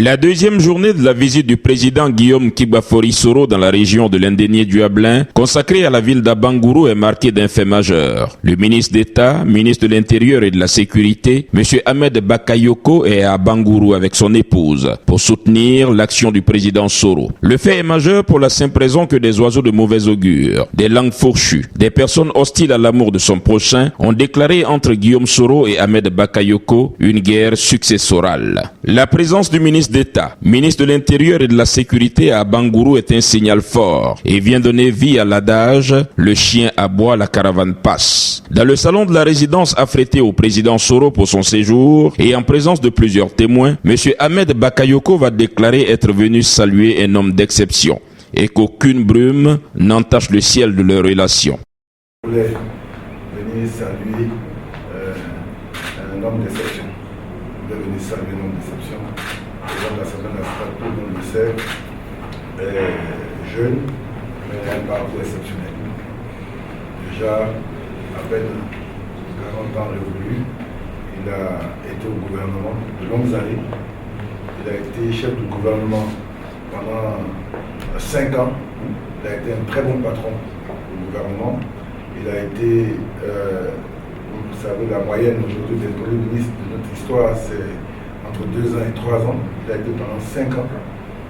La deuxième journée de la visite du président Guillaume Kibafori Soro dans la région de l'Indénié du Ablin, consacrée à la ville d'Abangourou, est marquée d'un fait majeur. Le ministre d'État, ministre de l'Intérieur et de la Sécurité, M. Ahmed Bakayoko, est à Abangourou avec son épouse pour soutenir l'action du président Soro. Le fait est majeur pour la simple raison que des oiseaux de mauvais augure, des langues fourchues, des personnes hostiles à l'amour de son prochain ont déclaré entre Guillaume Soro et Ahmed Bakayoko une guerre successorale. La présence du ministre d'État, ministre de l'Intérieur et de la Sécurité à Abangourou est un signal fort et vient donner vie à l'adage « Le chien aboie, la caravane passe ». Dans le salon de la résidence affrété au président Soro pour son séjour et en présence de plusieurs témoins, M. Ahmed Bakayoko va déclarer être venu saluer un homme d'exception et qu'aucune brume n'entache le ciel de leur relation. Je voulais venir saluer un homme d'exception. Je voulais venir saluer un homme d'exception. Président de l'Assemblée nationale, tout le monde le sait, jeune, mais un parcours exceptionnel. Déjà, à peine 40 ans révolus, il a été au gouvernement de longues années. Il a été chef du gouvernement pendant 5 ans. Il a été un très bon patron du gouvernement. Il a été, vous savez, la moyenne aujourd'hui des premiers ministres de notre histoire, c'est entre 2 ans et 3 ans. Il a été pendant 5 ans.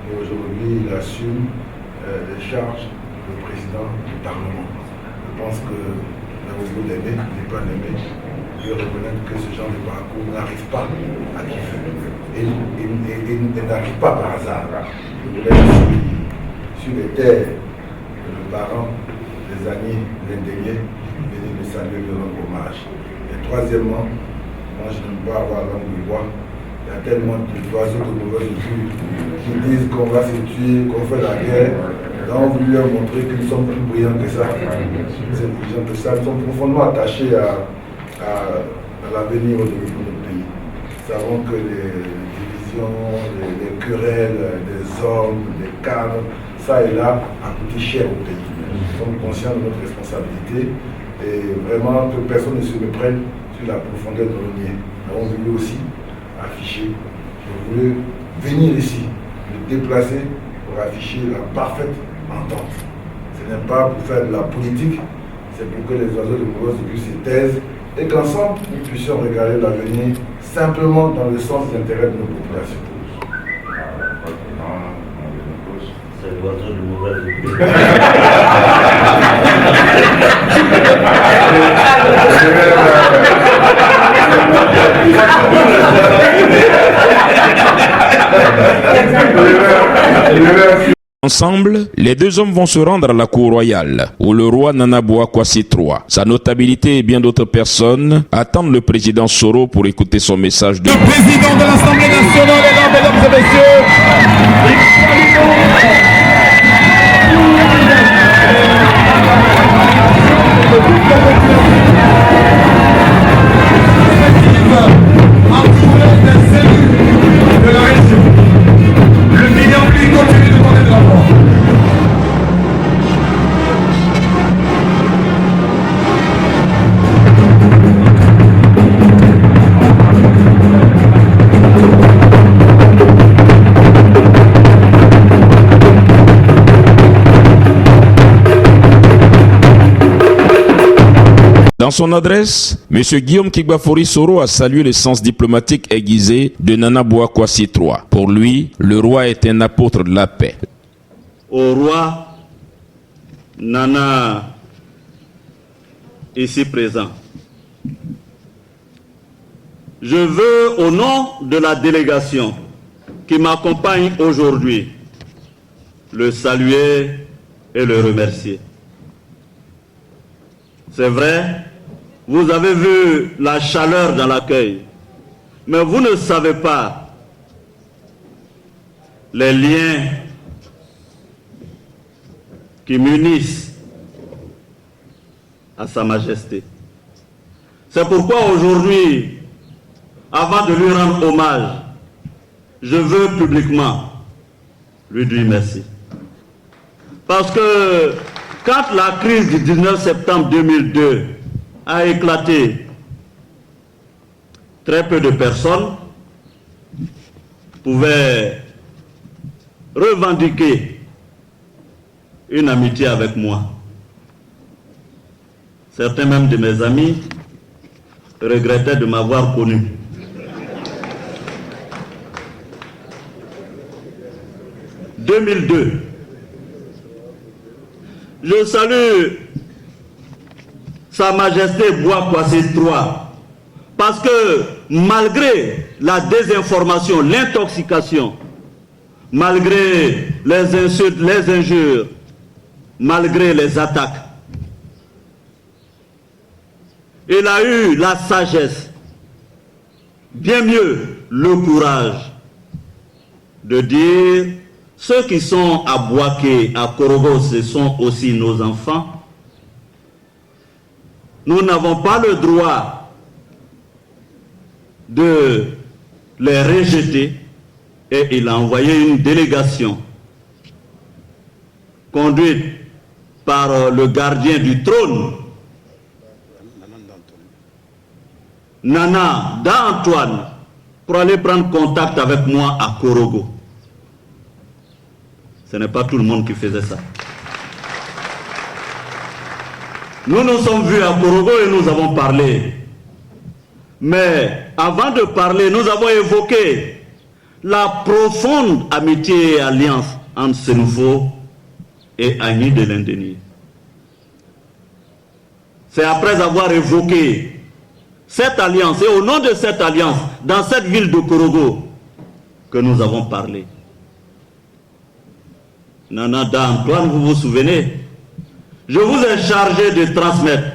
Et aujourd'hui, il assume les charges de président du Parlement. Je pense que vous l'aimer, ne pas l'aimer, et reconnaître que ce genre de parcours n'arrive pas à qui veut. Et n'arrive pas par hasard. Je voulais ici, sur les terres de nos parents, des années, l'Indénié, venir le saluer, lui rendre hommage. Et troisièmement, moi je n'aime pas avoir langue de bois. Il y a tellement d'oiseaux de mauvaise augure qui disent qu'on va se tuer, qu'on fait la guerre. Là, on voulait leur montrer qu'ils sont plus brillants que ça. Ces gens que ça sont profondément attachés à l'avenir de notre pays. Nous savons que les divisions, les querelles des hommes, des cadres, ça et là, a coûté cher au pays. Nous sommes conscients de notre responsabilité et vraiment que personne ne se méprenne sur la profondeur de nos liens. Nous avons voulu aussi afficher, je voulais venir ici, me déplacer pour afficher la parfaite entente. Ce n'est pas pour faire de la politique, c'est pour que les oiseaux de mauvaise augure se taisent et qu'ensemble nous puissions regarder l'avenir simplement dans le sens de l'intérêt de nos populations. C'est l'oiseau de mauvaise augure. Ensemble, les deux hommes vont se rendre à la cour royale, où le roi Nana Bouakwasi III, sa notabilité et bien d'autres personnes attendent le président Soro pour écouter son message de... Le président de l'Assemblée nationale est là, mesdames et de la région. Le bilan lui continue de donner de la mort. Dans son adresse, M. Guillaume Kibafori Soro a salué le sens diplomatique aiguisé de Nana Bouakwasi III. Pour lui, le roi est un apôtre de la paix. Au roi Nana, ici présent, je veux, au nom de la délégation qui m'accompagne aujourd'hui, le saluer et le remercier. C'est vrai, vous avez vu la chaleur dans l'accueil, mais vous ne savez pas les liens qui m'unissent à Sa Majesté. C'est pourquoi aujourd'hui, avant de lui rendre hommage, je veux publiquement lui dire merci. Parce que quand la crise du 19 septembre 2002 a éclaté, très peu de personnes pouvait revendiquer une amitié avec moi. Certains même de mes amis regrettaient de m'avoir connu. « 2002. Je salue Sa Majesté Bouakwasi III parce que malgré la désinformation, l'intoxication, malgré les insultes, les injures, malgré les attaques, il a eu la sagesse, bien mieux le courage de dire ceux qui sont à Bouaké, à Korogo, ce sont aussi nos enfants. Nous n'avons pas le droit de les rejeter. Et il a envoyé une délégation conduite par le gardien du trône, Nana d'Antoine, pour aller prendre contact avec moi à Korogo. Ce n'est pas tout le monde qui faisait ça. Nous nous sommes vus à Korogo et nous avons parlé. Mais avant de parler, nous avons évoqué la profonde amitié et alliance entre Senufo et Agni de l'Indénié. C'est après avoir évoqué cette alliance et au nom de cette alliance, dans cette ville de Korogo, que nous avons parlé. Nana d'Antoine, vous vous souvenez? Je vous ai chargé de transmettre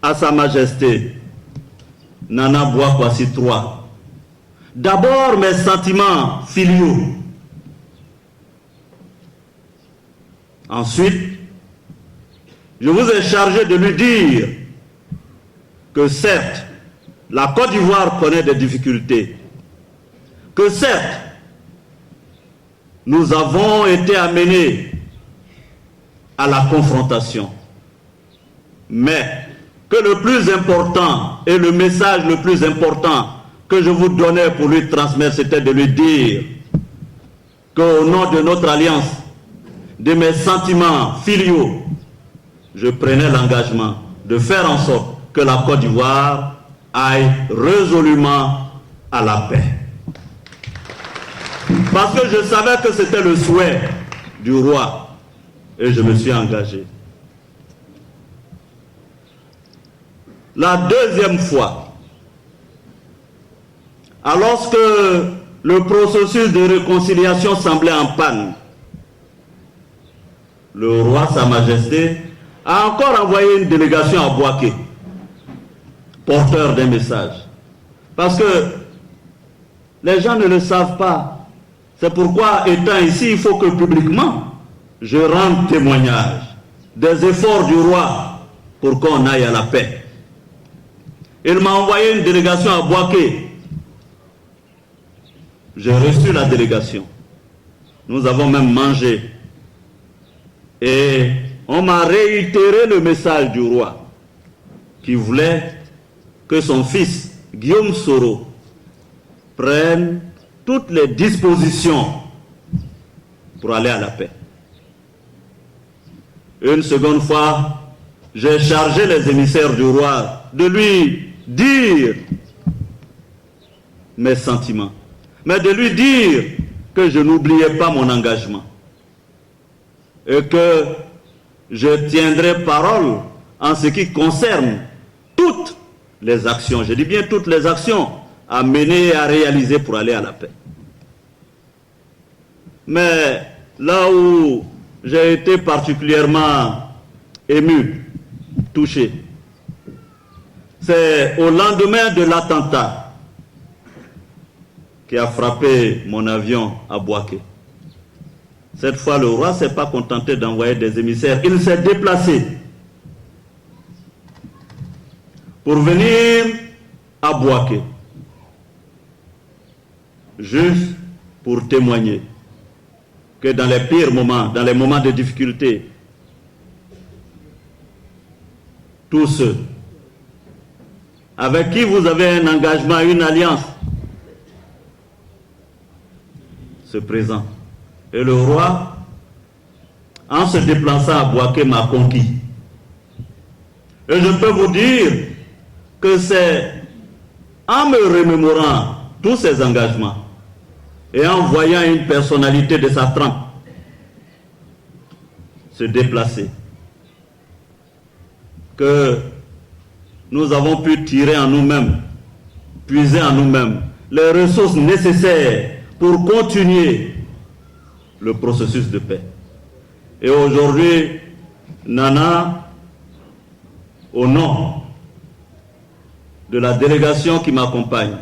à Sa Majesté Nana Bouakwasi III d'abord mes sentiments filiaux. Ensuite, je vous ai chargé de lui dire que certes, la Côte d'Ivoire connaît des difficultés, que certes, nous avons été amenés à la confrontation, mais que le plus important et le message le plus important que je vous donnais pour lui transmettre, c'était de lui dire qu'au nom de notre alliance, de mes sentiments filiaux, je prenais l'engagement de faire en sorte que la Côte d'Ivoire aille résolument à la paix. Parce que je savais que c'était le souhait du roi et je me suis engagé. La deuxième fois, alors que le processus de réconciliation semblait en panne, le roi, Sa Majesté, a encore envoyé une délégation à Bouaké, porteur d'un message. Parce que les gens ne le savent pas. C'est pourquoi, étant ici, il faut que publiquement, je rende témoignage des efforts du roi pour qu'on aille à la paix. Il m'a envoyé une délégation à Bouaké. J'ai reçu la délégation. Nous avons même mangé. Et on m'a réitéré le message du roi qui voulait que son fils, Guillaume Soro, prenne toutes les dispositions pour aller à la paix. Une seconde fois, j'ai chargé les émissaires du roi de lui dire mes sentiments, mais de lui dire que je n'oubliais pas mon engagement et que je tiendrai parole en ce qui concerne toutes les actions, je dis bien toutes les actions à mener et à réaliser pour aller à la paix. Mais là où j'ai été particulièrement ému, touché, c'est au lendemain de l'attentat qui a frappé mon avion à Bouaké. Cette fois, le roi ne s'est pas contenté d'envoyer des émissaires. Il s'est déplacé pour venir à Bouaké, juste pour témoigner que dans les pires moments, dans les moments de difficulté, tous ceux avec qui vous avez un engagement, une alliance, ce présent. Et le roi, en se déplaçant à Bouaké, m'a conquis. Et je peux vous dire que c'est en me remémorant tous ces engagements et en voyant une personnalité de sa trempe se déplacer que nous avons pu tirer en nous-mêmes, puiser en nous-mêmes les ressources nécessaires pour continuer le processus de paix. Et aujourd'hui, Nana, au nom de la délégation qui m'accompagne,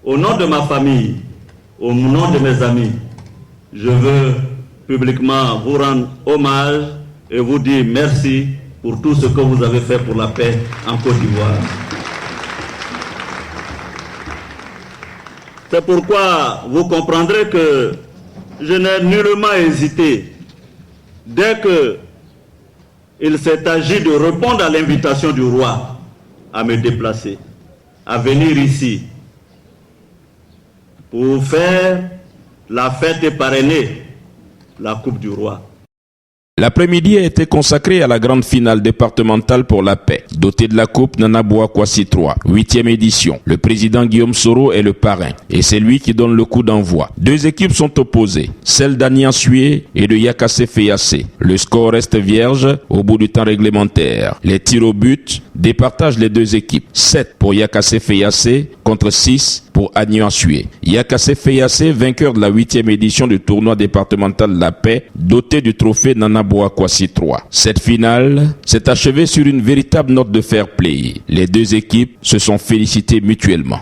au nom de ma famille, au nom de mes amis, je veux publiquement vous rendre hommage et vous dire merci pour tout ce que vous avez fait pour la paix en Côte d'Ivoire. C'est pourquoi vous comprendrez que je n'ai nullement hésité, dès qu'il s'est agi de répondre à l'invitation du roi, à me déplacer, à venir ici, pour faire la fête et parrainer la Coupe du Roi. L'après-midi a été consacré à la grande finale départementale pour la paix, dotée de la coupe Nana Bouakwasi 3, 8e édition. Le président Guillaume Soro est le parrain et c'est lui qui donne le coup d'envoi. Deux équipes sont opposées, celle d'Aniansué et de Yakassé Feyasé. Le score reste vierge au bout du temps réglementaire. Les tirs au but départagent les deux équipes. 7 pour Yakassé Feyasé contre 6 pour Aniansué. Yakassé Feyasé, vainqueur de la 8e édition du tournoi départemental de la paix, doté du trophée Nana Bouakwasi 3. Cette finale s'est achevée sur une véritable note de fair play. Les deux équipes se sont félicitées mutuellement.